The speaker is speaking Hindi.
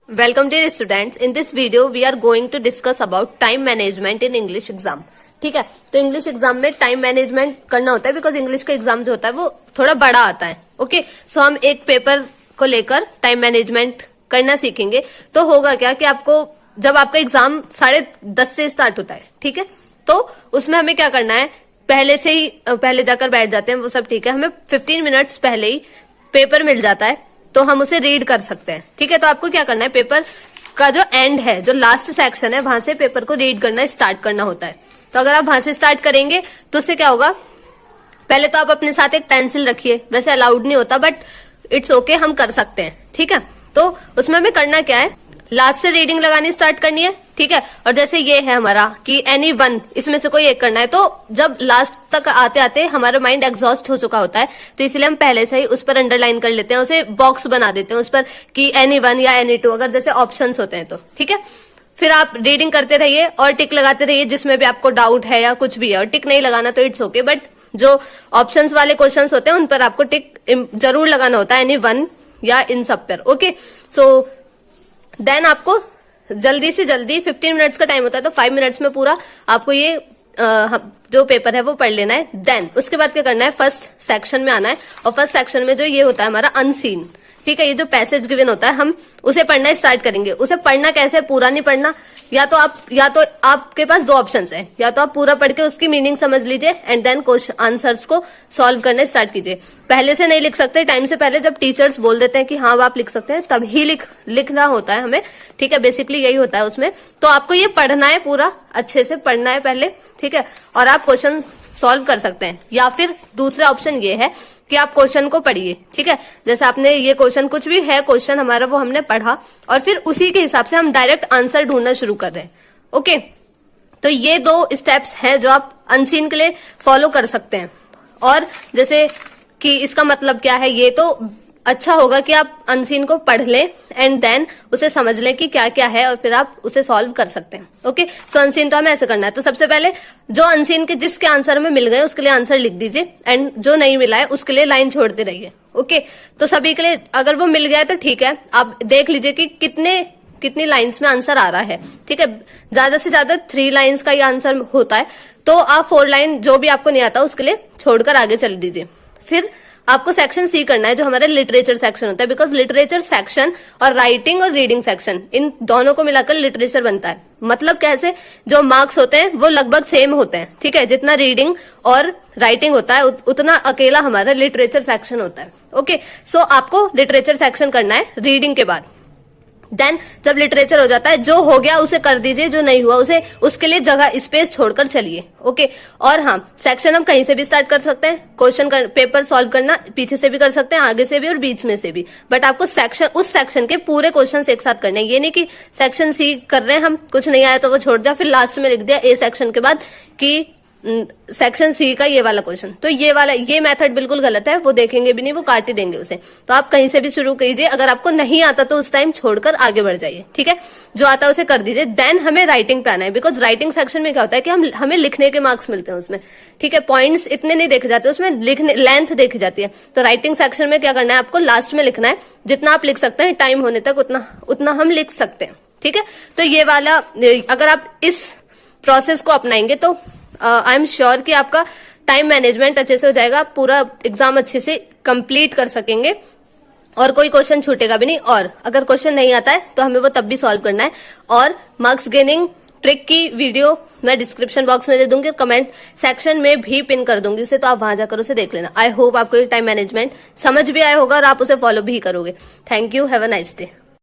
Welcome dear students. In this video we are going to discuss about time management in English exam. ठीक है, तो इंग्लिश एग्जाम में टाइम मैनेजमेंट करना होता है बिकॉज इंग्लिश का एग्जाम जो होता है वो थोड़ा बड़ा आता है. ओके, सो हम एक पेपर को लेकर टाइम मैनेजमेंट करना सीखेंगे. तो होगा क्या कि आपको जब आपका एग्जाम 10:30 से स्टार्ट होता है, ठीक है, तो उसमें हमें क्या करना है, पहले जाकर बैठ जाते हैं, वो सब ठीक है. हमें 15 मिनट्स पहले ही पेपर मिल जाता है तो हम उसे रीड कर सकते हैं. ठीक है, तो आपको क्या करना है, पेपर का जो एंड है, जो लास्ट सेक्शन है, वहां से पेपर को रीड करना स्टार्ट करना होता है. तो अगर आप वहां से स्टार्ट करेंगे तो उससे क्या होगा, पहले तो आप अपने साथ एक पेंसिल रखिए. वैसे अलाउड नहीं होता बट इट्स ओके, हम कर सकते हैं. ठीक है, तो उसमें हमें करना क्या है, लास्ट से रीडिंग लगानी स्टार्ट करनी है. ठीक है, और जैसे ये है हमारा कि एनी वन, इसमें से कोई एक करना है. तो जब लास्ट तक आते आते हमारा माइंड एग्जॉस्ट हो चुका होता है तो इसलिए हम पहले से ही उस पर अंडरलाइन कर लेते हैं, उसे बॉक्स बना देते हैं उस पर कि एनी वन या एनी टू, अगर जैसे ऑप्शंस होते हैं तो. ठीक है, फिर आप रीडिंग करते रहिए और टिक लगाते रहिए जिसमें भी आपको डाउट है या कुछ भी है. और टिक नहीं लगाना तो इट्स ओके, बट जो ऑप्शंस वाले क्वेश्चंस होते हैं उन पर आपको टिक जरूर लगाना होता है, एनी वन या इन सब पर. ओके, सो देन आपको जल्दी से जल्दी 15 मिनट्स का टाइम होता है तो 5 मिनट्स में पूरा आपको ये जो पेपर है वो पढ़ लेना है. देन उसके बाद क्या करना है, फर्स्ट सेक्शन में आना है. और फर्स्ट सेक्शन में जो ये होता है हमारा अनसीन, ठीक है, ये जो पैसेज गिवन होता है हम उसे पढ़ना स्टार्ट करेंगे. उसे पढ़ना कैसे, पूरा नहीं पढ़ना, या तो आपके पास दो ऑप्शंस है, या तो आप पूरा पढ़ के उसकी मीनिंग समझ लीजिए एंड देन क्वेश्चन आंसर्स को सॉल्व करने स्टार्ट कीजिए. पहले से नहीं लिख सकते, टाइम से पहले जब टीचर्स बोल देते हैं कि हाँ आप लिख सकते हैं तब ही लिखना होता है हमें. ठीक है, बेसिकली यही होता है उसमें. तो आपको ये पढ़ना है, पूरा अच्छे से पढ़ना है पहले. ठीक है, और आप क्वेश्चन सॉल्व कर सकते हैं. या फिर दूसरा ऑप्शन ये है कि आप क्वेश्चन को पढ़िए. ठीक है, जैसे आपने ये क्वेश्चन, कुछ भी है क्वेश्चन हमारा, वो हमने पढ़ा और फिर उसी के हिसाब से हम डायरेक्ट आंसर ढूंढना शुरू कर रहे हैं. ओके, तो ये 2 स्टेप्स हैं जो आप अनसीन के लिए फॉलो कर सकते हैं. और जैसे कि इसका मतलब क्या है, ये तो अच्छा होगा कि आप अनसीन को पढ़ लें एंड देन उसे समझ लें कि क्या क्या है और फिर आप उसे सॉल्व कर सकते हैं. ओके, सो अनसीन तो हमें ऐसे करना है. तो सबसे पहले जो अनसीन के जिसके आंसर हमें मिल गए उसके लिए आंसर लिख दीजिए एंड जो नहीं मिला है उसके लिए लाइन छोड़ते रहिए. ओके, तो सभी के लिए अगर वो मिल गया है तो ठीक है, आप देख लीजिए कि कितनी लाइन्स में आंसर आ रहा है. ठीक है, ज्यादा से ज्यादा 3 लाइन्स का ये आंसर होता है, तो आप 4 लाइन जो भी आपको नहीं आता उसके लिए छोड़कर आगे चल दीजिए. फिर आपको सेक्शन सी करना है जो हमारा लिटरेचर सेक्शन होता है, बिकॉज लिटरेचर सेक्शन और राइटिंग और रीडिंग सेक्शन, इन दोनों को मिलाकर लिटरेचर बनता है. मतलब कैसे, जो मार्क्स होते हैं वो लगभग सेम होते हैं. ठीक है, जितना रीडिंग और राइटिंग होता है उतना अकेला हमारा लिटरेचर सेक्शन होता है. ओके, सो आपको लिटरेचर सेक्शन करना है रीडिंग के बाद. देन जब लिटरेचर हो जाता है, जो हो गया उसे कर दीजिए, जो नहीं हुआ उसके लिए जगह स्पेस छोड़कर चलिए. ओके, और हाँ, सेक्शन हम कहीं से भी स्टार्ट कर सकते हैं. पेपर सॉल्व करना पीछे से भी कर सकते हैं, आगे से भी और बीच में से भी, बट आपको उस सेक्शन के पूरे क्वेश्चन एक साथ करने हैं. ये नहीं कि सेक्शन सी कर रहे हैं हम, कुछ नहीं आया तो वो छोड़ दिया, फिर लास्ट में लिख दिया ए सेक्शन के बाद कि सेक्शन सी का ये वाला क्वेश्चन. तो ये मेथड बिल्कुल गलत है, वो देखेंगे भी नहीं, वो काट ही देंगे उसे. तो आप कहीं से भी शुरू कीजिए, अगर आपको नहीं आता तो उस टाइम छोड़कर आगे बढ़ जाइए. ठीक है, जो आता है उसे कर दीजिए. देन हमें राइटिंग पे आना है, बिकॉज राइटिंग सेक्शन में क्या होता है कि हमें लिखने के मार्क्स मिलते हैं उसमें. ठीक है, पॉइंट्स इतने नहीं देखे जाते उसमें, लेंथ देखी जाती है. तो राइटिंग सेक्शन में क्या करना है, आपको लास्ट में लिखना है. जितना आप लिख सकते हैं टाइम होने तक उतना हम लिख सकते हैं. ठीक है, तो ये वाला अगर आप इस प्रोसेस को अपनाएंगे तो आई एम श्योर कि आपका टाइम मैनेजमेंट अच्छे से हो जाएगा, पूरा एग्जाम अच्छे से कंप्लीट कर सकेंगे और कोई क्वेश्चन छूटेगा भी नहीं. और अगर क्वेश्चन नहीं आता है तो हमें वो तब भी सॉल्व करना है. और मार्क्स गेनिंग ट्रिक की वीडियो मैं डिस्क्रिप्शन बॉक्स में दे दूंगी, कमेंट सेक्शन में भी पिन कर दूंगी उसे, तो आप वहां जाकर उसे देख लेना. आई होप आपको ये टाइम मैनेजमेंट समझ भी आया होगा और आप उसे फॉलो भी करोगे. Thank you, have a nice day.